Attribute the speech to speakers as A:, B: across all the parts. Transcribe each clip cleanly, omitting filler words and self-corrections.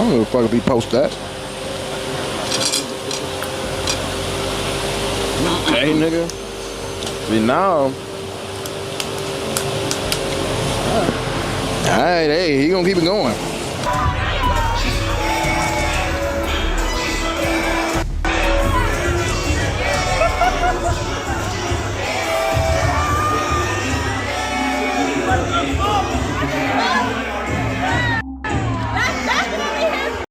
A: don't give a fuck if he post that. Hey, nigga. See, now. Alright, hey, he gonna keep it going.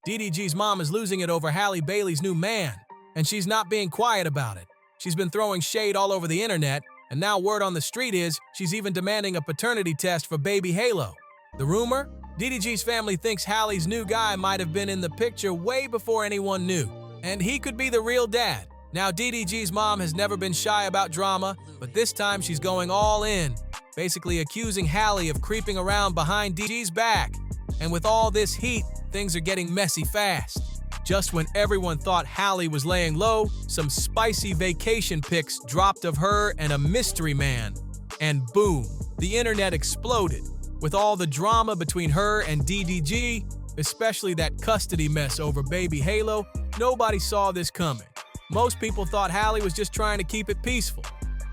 B: DDG's mom is losing it over Halle Bailey's new man, and she's not being quiet about it. She's been throwing shade all over the internet, and now word on the street is she's even demanding a paternity test for baby Halo. The rumor? DDG's family thinks Halle's new guy might have been in the picture way before anyone knew, and he could be the real dad. Now, DDG's mom has never been shy about drama, but this time she's going all in, basically accusing Halle of creeping around behind DDG's back. And with all this heat, things are getting messy fast. Just when everyone thought Halle was laying low, some spicy vacation pics dropped of her and a mystery man. And boom, the internet exploded. With all the drama between her and DDG, especially that custody mess over baby Halo, nobody saw this coming. Most people thought Halle was just trying to keep it peaceful.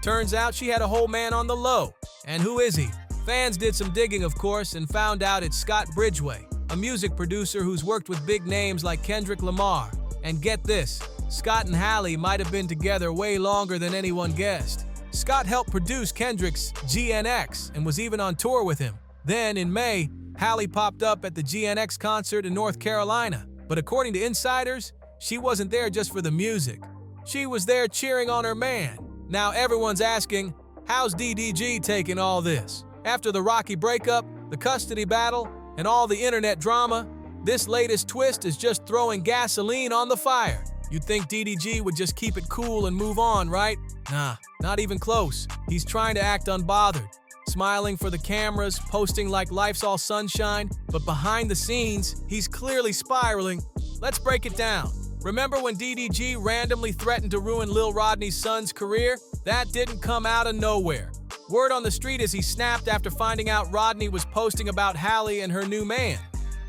B: Turns out she had a whole man on the low. And who is he? Fans did some digging, of course, and found out it's Scott Bridgway, a music producer who's worked with big names like Kendrick Lamar. And get this, Scott and Halle might have been together way longer than anyone guessed. Scott helped produce Kendrick's GNX and was even on tour with him. Then, in May, Halle popped up at the GNX concert in North Carolina. But according to insiders, she wasn't there just for the music. She was there cheering on her man. Now everyone's asking, how's DDG taking all this? After the rocky breakup, the custody battle, and all the internet drama, this latest twist is just throwing gasoline on the fire. You'd think DDG would just keep it cool and move on, right? Nah, not even close. He's trying to act unbothered, smiling for the cameras, posting like life's all sunshine, but behind the scenes, he's clearly spiraling. Let's break it down. Remember when DDG randomly threatened to ruin Lil Rodney's son's career? That didn't come out of nowhere. Word on the street is he snapped after finding out Rodney was posting about Halle and her new man.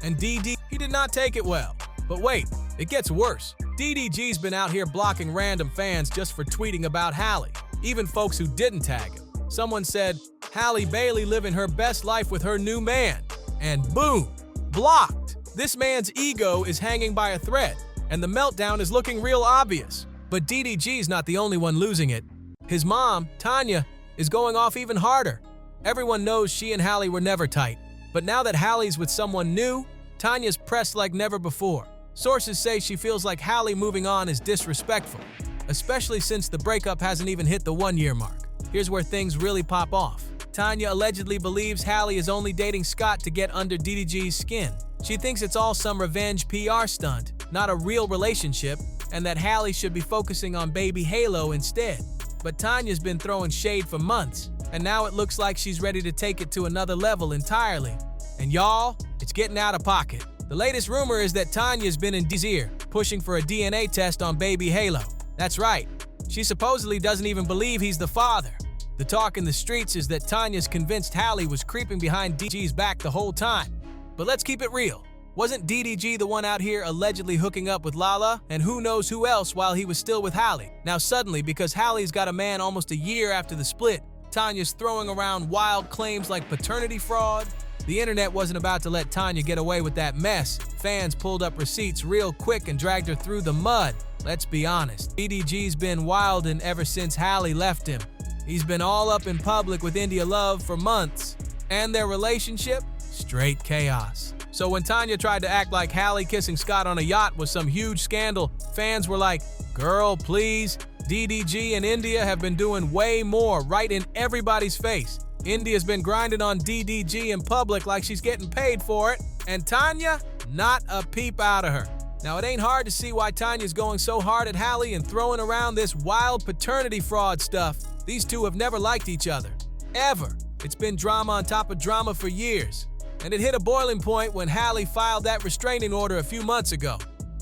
B: And DD, he did not take it well. But wait, it gets worse. DDG's been out here blocking random fans just for tweeting about Halle, even folks who didn't tag him. Someone said, Halle Bailey living her best life with her new man. And boom, blocked. This man's ego is hanging by a thread, and the meltdown is looking real obvious. But DDG's not the only one losing it. His mom, Tanya, is going off even harder. Everyone knows she and Halle were never tight, but now that Halle's with someone new, Tanya's pressed like never before. Sources say she feels like Halle moving on is disrespectful, especially since the breakup hasn't even hit the 1-year mark. Here's where things really pop off. Tanya allegedly believes Halle is only dating Scott to get under DDG's skin. She thinks it's all some revenge PR stunt, not a real relationship, and that Halle should be focusing on baby Halo instead. But Tanya's been throwing shade for months, and now it looks like she's ready to take it to another level entirely. And y'all, it's getting out of pocket. The latest rumor is that Tanya's been in DDG's ear, pushing for a DNA test on baby Halo. That's right, she supposedly doesn't even believe he's the father. The talk in the streets is that Tanya's convinced Halle was creeping behind DDG's back the whole time. But let's keep it real. Wasn't DDG the one out here allegedly hooking up with Lala and who knows who else while he was still with Halle? Now suddenly, because Halle's got a man almost a year after the split, Tanya's throwing around wild claims like paternity fraud. The internet wasn't about to let Tanya get away with that mess. Fans pulled up receipts real quick and dragged her through the mud. Let's be honest, DDG's been wildin' ever since Halle left him. He's been all up in public with India Love for months. And their relationship? Straight chaos. So when Tanya tried to act like Halle kissing Scott on a yacht was some huge scandal, fans were like, girl, please. DDG and India have been doing way more right in everybody's face. India's been grinding on DDG in public like she's getting paid for it, and Tanya, not a peep out of her. Now, it ain't hard to see why Tanya's going so hard at Halle and throwing around this wild paternity fraud stuff. These two have never liked each other. Ever. It's been drama on top of drama for years. And it hit a boiling point when Halle filed that restraining order a few months ago.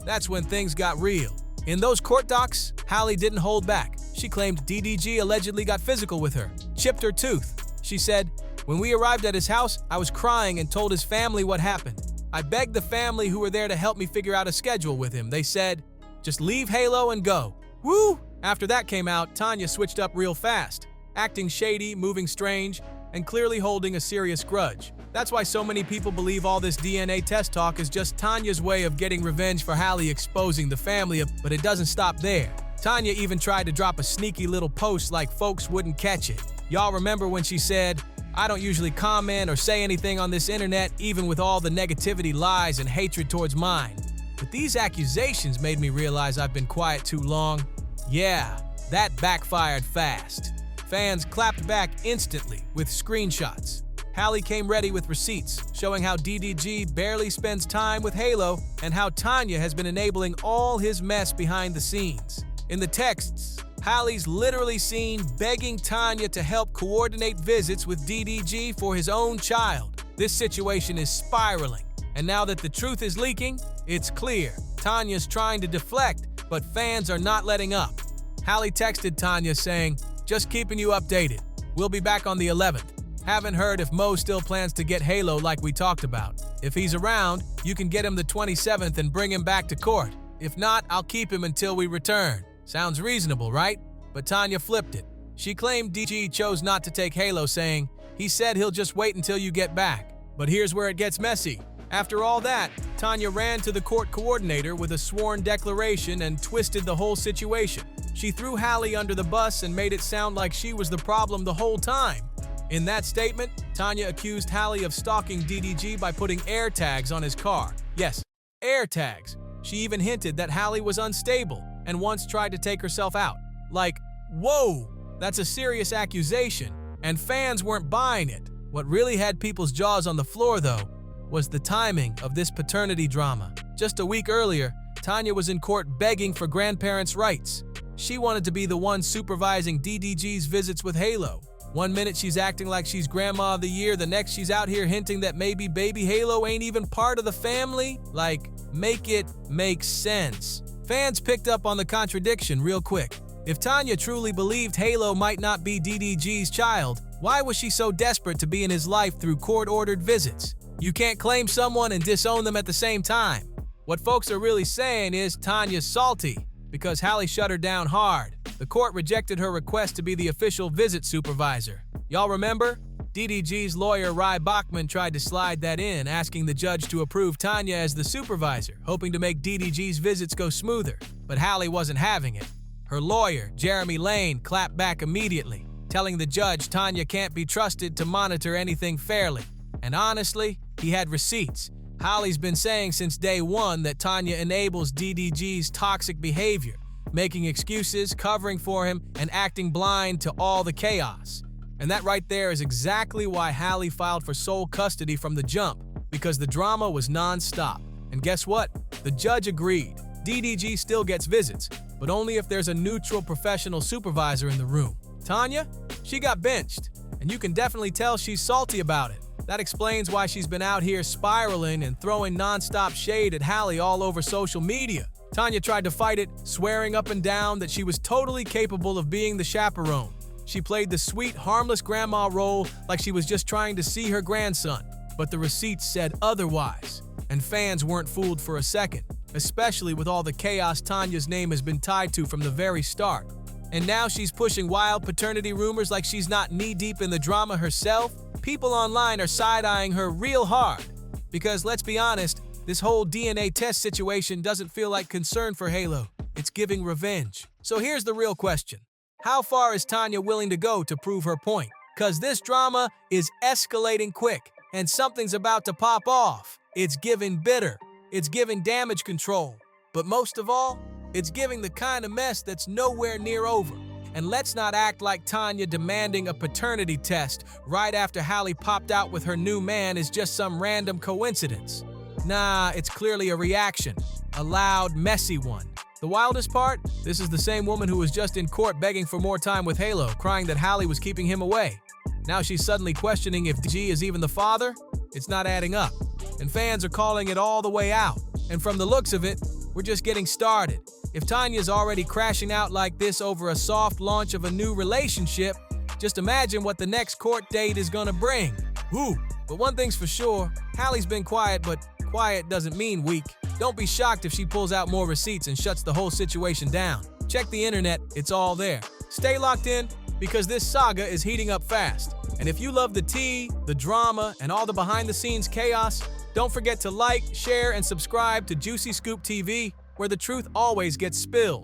B: That's when things got real. In those court docs, Halle didn't hold back. She claimed DDG allegedly got physical with her, chipped her tooth. She said, when we arrived at his house, I was crying and told his family what happened. I begged the family who were there to help me figure out a schedule with him. They said, just leave Halo and go. Woo! After that came out, Tanya switched up real fast, acting shady, moving strange, and clearly holding a serious grudge. That's why so many people believe all this DNA test talk is just Tanya's way of getting revenge for Halle exposing the family, but it doesn't stop there. Tanya even tried to drop a sneaky little post like folks wouldn't catch it. Y'all remember when she said, I don't usually comment or say anything on this internet, even with all the negativity, lies, and hatred towards mine. But these accusations made me realize I've been quiet too long. Yeah, that backfired fast. Fans clapped back instantly with screenshots. Halle came ready with receipts, showing how DDG barely spends time with Halo and how Tanya has been enabling all his mess behind the scenes. In the texts, Halle's literally seen begging Tanya to help coordinate visits with DDG for his own child. This situation is spiraling, and now that the truth is leaking, it's clear. Tanya's trying to deflect, but fans are not letting up. Halle texted Tanya saying, just keeping you updated. We'll be back on the 11th. Haven't heard if Mo still plans to get Halo like we talked about. If he's around, you can get him the 27th and bring him back to court. If not, I'll keep him until we return. Sounds reasonable, right? But Tanya flipped it. She claimed DG chose not to take Halo, saying, he said he'll just wait until you get back. But here's where it gets messy. After all that, Tanya ran to the court coordinator with a sworn declaration and twisted the whole situation. She threw Halle under the bus and made it sound like she was the problem the whole time. In that statement, Tanya accused Halle of stalking DDG by putting air tags on his car. Yes, air tags. She even hinted that Halle was unstable and once tried to take herself out. Like, whoa, that's a serious accusation, and fans weren't buying it. What really had people's jaws on the floor, though, was the timing of this paternity drama. Just a week earlier, Tanya was in court begging for grandparents' rights. She wanted to be the one supervising DDG's visits with Halo. One minute she's acting like she's grandma of the year, the next she's out here hinting that maybe baby Halo ain't even part of the family. Like, make it make sense. Fans picked up on the contradiction real quick. If Tanya truly believed Halo might not be DDG's child, why was she so desperate to be in his life through court-ordered visits? You can't claim someone and disown them at the same time. What folks are really saying is Tanya's salty because Halle shut her down hard. The court rejected her request to be the official visit supervisor. Y'all remember? DDG's lawyer Ry Bachman tried to slide that in, asking the judge to approve Tanya as the supervisor, hoping to make DDG's visits go smoother. But Halle wasn't having it. Her lawyer, Jeremy Lane, clapped back immediately, telling the judge Tanya can't be trusted to monitor anything fairly. And honestly, he had receipts. Halle's been saying since day one that Tanya enables DDG's toxic behavior, making excuses, covering for him, and acting blind to all the chaos. And that right there is exactly why Halle filed for sole custody from the jump, because the drama was non-stop. And guess what? The judge agreed. DDG still gets visits, but only if there's a neutral professional supervisor in the room. Tanya? She got benched, and you can definitely tell she's salty about it. That explains why she's been out here spiraling and throwing non-stop shade at Halle all over social media. Tanya tried to fight it, swearing up and down that she was totally capable of being the chaperone. She played the sweet, harmless grandma role like she was just trying to see her grandson. But the receipts said otherwise, and fans weren't fooled for a second, especially with all the chaos Tanya's name has been tied to from the very start. And now she's pushing wild paternity rumors like she's not knee-deep in the drama herself. People online are side-eyeing her real hard. Because let's be honest, this whole DNA test situation doesn't feel like concern for Halo. It's giving revenge. So here's the real question. How far is Tanya willing to go to prove her point? Cause this drama is escalating quick, and something's about to pop off. It's giving bitter. It's giving damage control. But most of all, it's giving the kind of mess that's nowhere near over. And let's not act like Tanya demanding a paternity test right after Halle popped out with her new man is just some random coincidence. Nah, it's clearly a reaction. A loud, messy one. The wildest part? This is the same woman who was just in court begging for more time with Halo, crying that Halle was keeping him away. Now she's suddenly questioning if DG is even the father? It's not adding up. And fans are calling it all the way out. And from the looks of it, we're just getting started. If Tanya's already crashing out like this over a soft launch of a new relationship, just imagine what the next court date is gonna bring. Woo! But one thing's for sure, Halle's been quiet, but quiet doesn't mean weak. Don't be shocked if she pulls out more receipts and shuts the whole situation down. Check the internet, it's all there. Stay locked in, because this saga is heating up fast. And if you love the tea, the drama, and all the behind-the-scenes chaos, don't forget to like, share, and subscribe to Juicy Scoop TV, where the truth always gets spilled.